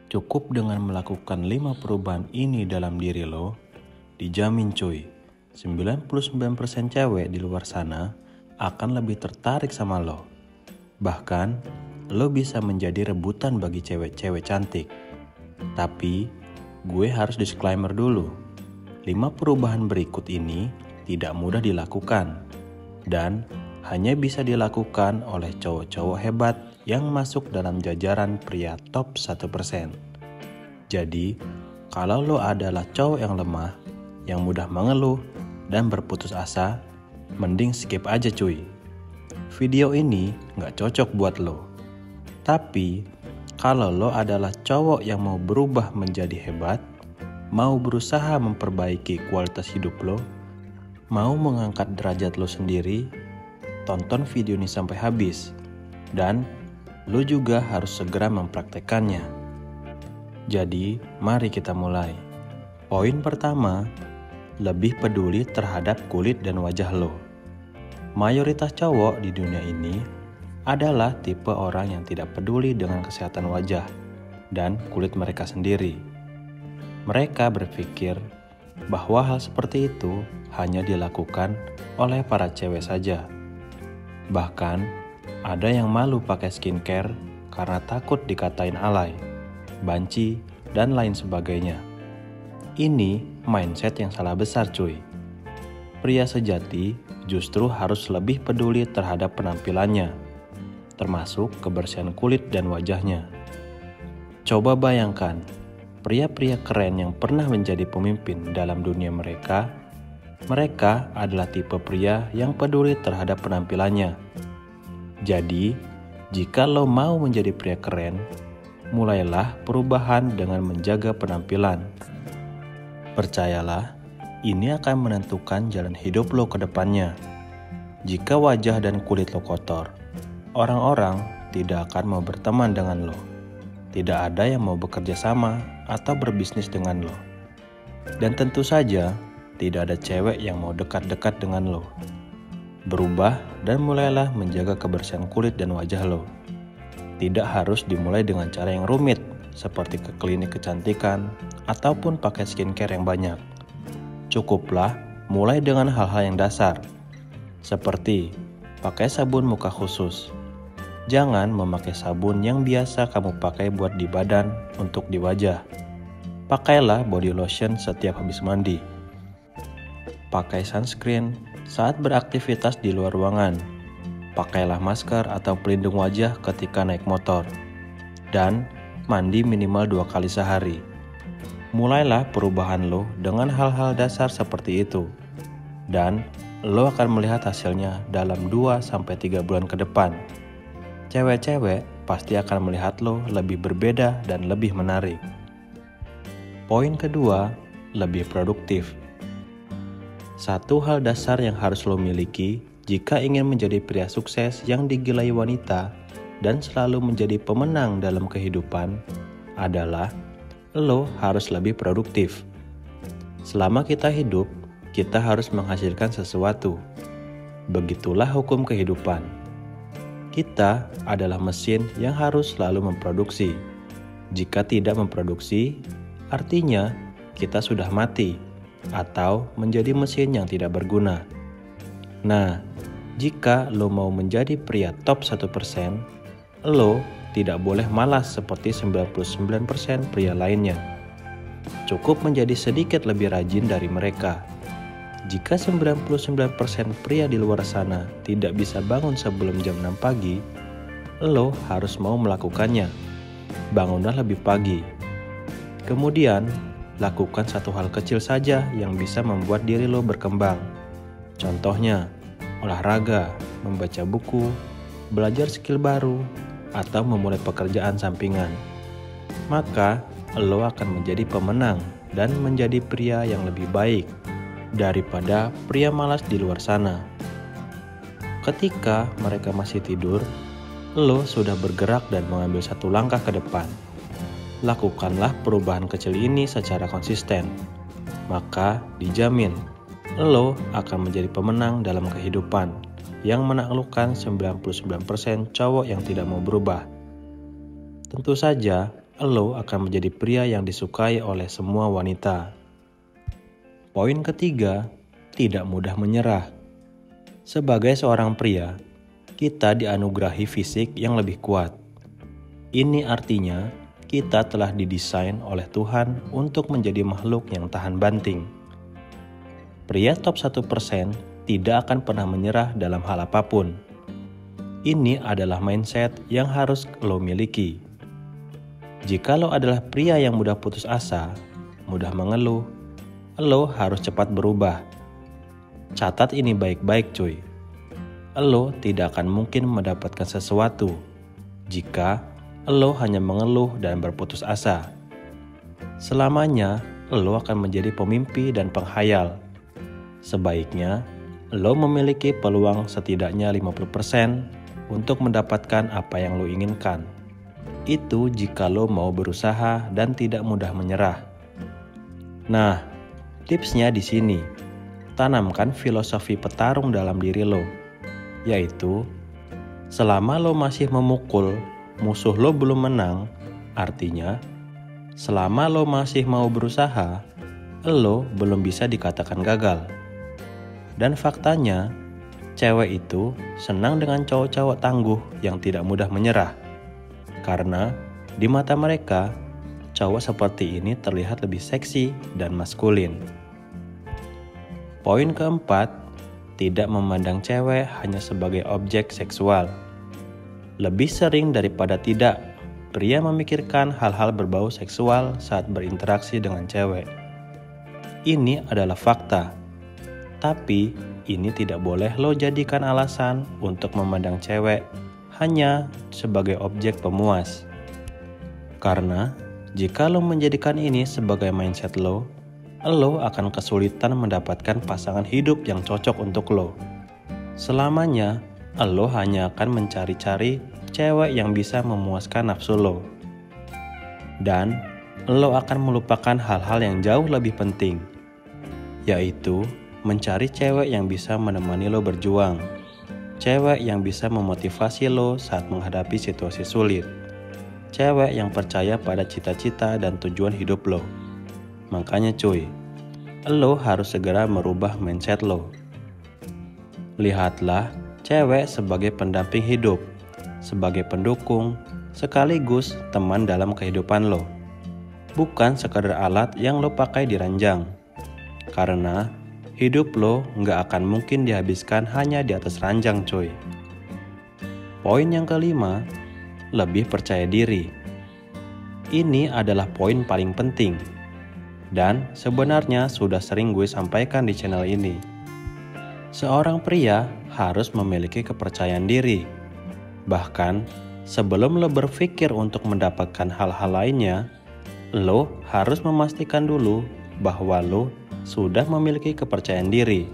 Cukup dengan melakukan 5 perubahan ini dalam diri lo, dijamin cuy, 99% cewek di luar sana akan lebih tertarik sama lo. Bahkan, lo bisa menjadi rebutan bagi cewek-cewek cantik. Tapi, gue harus disclaimer dulu. 5 perubahan berikut ini tidak mudah dilakukan dan hanya bisa dilakukan oleh cowok-cowok hebat yang masuk dalam jajaran pria top 1%. Jadi, kalau lo adalah cowok yang lemah, yang mudah mengeluh, dan berputus asa, mending skip aja cuy. Video ini gak cocok buat lo. Tapi, kalau lo adalah cowok yang mau berubah menjadi hebat, mau berusaha memperbaiki kualitas hidup lo, mau mengangkat derajat lo sendiri, tonton video ini sampai habis. Dan lo juga harus segera mempraktekannya. Jadi, mari kita mulai. Poin pertama, lebih peduli terhadap kulit dan wajah lo. Mayoritas cowok di dunia ini adalah tipe orang yang tidak peduli dengan kesehatan wajah dan kulit mereka sendiri. Mereka berpikir bahwa hal seperti itu hanya dilakukan oleh para cewek saja. Bahkan, ada yang malu pakai skincare karena takut dikatain alay, banci, dan lain sebagainya. Ini mindset yang salah besar cuy. Pria sejati justru harus lebih peduli terhadap penampilannya, termasuk kebersihan kulit dan wajahnya. Coba bayangkan, pria-pria keren yang pernah menjadi pemimpin dalam dunia mereka adalah tipe pria yang peduli terhadap penampilannya. Jadi, jika lo mau menjadi pria keren, mulailah perubahan dengan menjaga penampilan. Percayalah, ini akan menentukan jalan hidup lo ke depannya. Jika wajah dan kulit lo kotor, orang-orang tidak akan mau berteman dengan lo. Tidak ada yang mau bekerja sama atau berbisnis dengan lo. Dan tentu saja, tidak ada cewek yang mau dekat-dekat dengan lo. Berubah dan mulailah menjaga kebersihan kulit dan wajah lo. Tidak harus dimulai dengan cara yang rumit, seperti ke klinik kecantikan ataupun pakai skincare yang banyak. Cukuplah mulai dengan hal-hal yang dasar, seperti pakai sabun muka khusus. Jangan memakai sabun yang biasa kamu pakai buat di badan untuk di wajah. Pakailah body lotion setiap habis mandi. Pakai sunscreen saat beraktivitas di luar ruangan. Pakailah masker atau pelindung wajah ketika naik motor. Dan mandi minimal 2 kali sehari. Mulailah perubahan lo dengan hal-hal dasar seperti itu. Dan lo akan melihat hasilnya dalam 2-3 bulan ke depan. Cewek-cewek pasti akan melihat lo lebih berbeda dan lebih menarik. Poin kedua, lebih produktif. Satu hal dasar yang harus lo miliki jika ingin menjadi pria sukses yang digilai wanita dan selalu menjadi pemenang dalam kehidupan adalah lo harus lebih produktif. Selama kita hidup, kita harus menghasilkan sesuatu. Begitulah hukum kehidupan. Kita adalah mesin yang harus selalu memproduksi. Jika tidak memproduksi, artinya kita sudah mati atau menjadi mesin yang tidak berguna. Nah, jika lo mau menjadi pria top 1%, lo tidak boleh malas seperti 99% pria lainnya. Cukup menjadi sedikit lebih rajin dari mereka. Jika 99% pria di luar sana tidak bisa bangun sebelum jam 6 pagi, lo harus mau melakukannya. Bangunlah lebih pagi. Kemudian, lakukan satu hal kecil saja yang bisa membuat diri lo berkembang. Contohnya, olahraga, membaca buku, belajar skill baru, atau memulai pekerjaan sampingan. Maka, lo akan menjadi pemenang dan menjadi pria yang lebih baik daripada pria malas di luar sana. Ketika mereka masih tidur, lo sudah bergerak dan mengambil satu langkah ke depan. Lakukanlah perubahan kecil ini secara konsisten, maka dijamin lo akan menjadi pemenang dalam kehidupan yang menaklukkan 99% cowok yang tidak mau berubah. Tentu saja, lo akan menjadi pria yang disukai oleh semua wanita. Poin ketiga, tidak mudah menyerah. Sebagai seorang pria, kita dianugerahi fisik yang lebih kuat. Ini artinya kita telah didesain oleh Tuhan untuk menjadi makhluk yang tahan banting. Pria top 1% tidak akan pernah menyerah dalam hal apapun. Ini adalah mindset yang harus lo miliki. Jika lo adalah pria yang mudah putus asa, mudah mengeluh, lo harus cepat berubah. Catat ini baik-baik cuy. Lo tidak akan mungkin mendapatkan sesuatu jika lo hanya mengeluh dan berputus asa. Selamanya lo akan menjadi pemimpi dan penghayal. Sebaiknya lo memiliki peluang setidaknya 50% untuk mendapatkan apa yang lo inginkan. Itu jika lo mau berusaha dan tidak mudah menyerah. Nah, tipsnya di sini. Tanamkan filosofi petarung dalam diri lo, yaitu selama lo masih memukul, musuh lo belum menang. Artinya, selama lo masih mau berusaha, lo belum bisa dikatakan gagal. Dan faktanya, cewek itu senang dengan cowok-cowok tangguh yang tidak mudah menyerah. Karena di mata mereka, cowok seperti ini terlihat lebih seksi dan maskulin. Poin keempat, tidak memandang cewek hanya sebagai objek seksual. Lebih sering daripada tidak, pria memikirkan hal-hal berbau seksual saat berinteraksi dengan cewek. Ini adalah fakta. Tapi, ini tidak boleh lo jadikan alasan untuk memandang cewek hanya sebagai objek pemuas. Karena, jika lo menjadikan ini sebagai mindset lo akan kesulitan mendapatkan pasangan hidup yang cocok untuk lo. Selamanya, lo hanya akan mencari-cari cewek yang bisa memuaskan nafsu lo. Dan, lo akan melupakan hal-hal yang jauh lebih penting, yaitu mencari cewek yang bisa menemani lo berjuang. Cewek yang bisa memotivasi lo saat menghadapi situasi sulit. Cewek yang percaya pada cita-cita dan tujuan hidup lo. Makanya cuy, lo harus segera merubah mindset lo. Lihatlah cewek sebagai pendamping hidup, sebagai pendukung, sekaligus teman dalam kehidupan lo. Bukan sekadar alat yang lo pakai di ranjang. Karena hidup lo nggak akan mungkin dihabiskan hanya di atas ranjang cuy. Poin yang kelima, lebih percaya diri. Ini adalah poin paling penting. Dan sebenarnya sudah sering gue sampaikan di channel ini. Seorang pria harus memiliki kepercayaan diri. Bahkan sebelum lo berpikir untuk mendapatkan hal-hal lainnya, lo harus memastikan dulu bahwa lo sudah memiliki kepercayaan diri.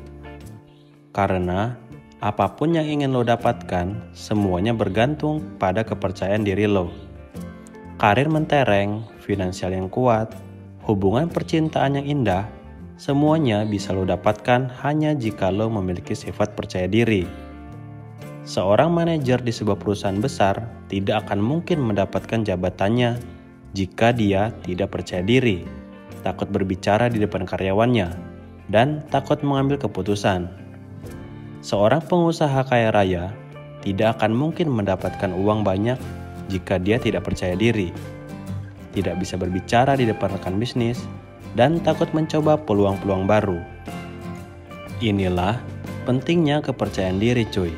Karena apapun yang ingin lo dapatkan, semuanya bergantung pada kepercayaan diri lo. Karir mentereng, finansial yang kuat, hubungan percintaan yang indah, semuanya bisa lo dapatkan hanya jika lo memiliki sifat percaya diri. Seorang manajer di sebuah perusahaan besar tidak akan mungkin mendapatkan jabatannya jika dia tidak percaya diri, takut berbicara di depan karyawannya, dan takut mengambil keputusan. Seorang pengusaha kaya raya tidak akan mungkin mendapatkan uang banyak jika dia tidak percaya diri, tidak bisa berbicara di depan rekan bisnis, dan takut mencoba peluang-peluang baru. Inilah pentingnya kepercayaan diri cuy.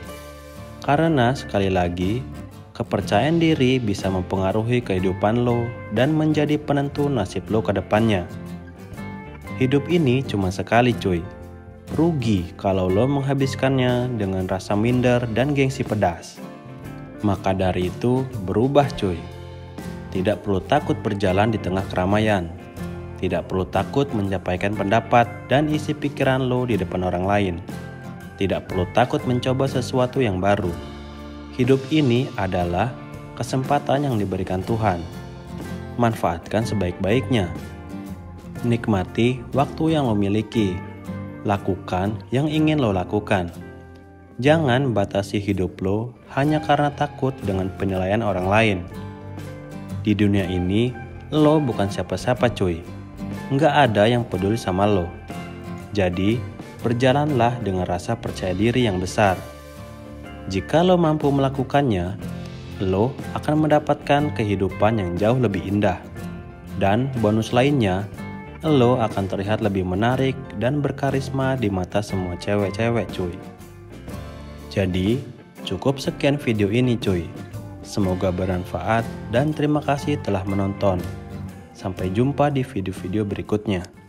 Karena sekali lagi, kepercayaan diri bisa mempengaruhi kehidupan lo dan menjadi penentu nasib lo ke depannya. Hidup ini cuma sekali cuy. Rugi kalau lo menghabiskannya dengan rasa minder dan gengsi pedas. Maka dari itu berubah cuy. Tidak perlu takut berjalan di tengah keramaian. Tidak perlu takut menyampaikan pendapat dan isi pikiran lo di depan orang lain. Tidak perlu takut mencoba sesuatu yang baru. Hidup ini adalah kesempatan yang diberikan Tuhan. Manfaatkan sebaik-baiknya. Nikmati waktu yang lo miliki. Lakukan yang ingin lo lakukan. Jangan batasi hidup lo hanya karena takut dengan penilaian orang lain. Di dunia ini, lo bukan siapa-siapa cuy. Nggak ada yang peduli sama lo. Jadi, berjalanlah dengan rasa percaya diri yang besar. Jika lo mampu melakukannya, lo akan mendapatkan kehidupan yang jauh lebih indah. Dan bonus lainnya, lo akan terlihat lebih menarik dan berkarisma di mata semua cewek-cewek cuy. Jadi, cukup sekian video ini cuy. Semoga bermanfaat dan terima kasih telah menonton. Sampai jumpa di video-video berikutnya.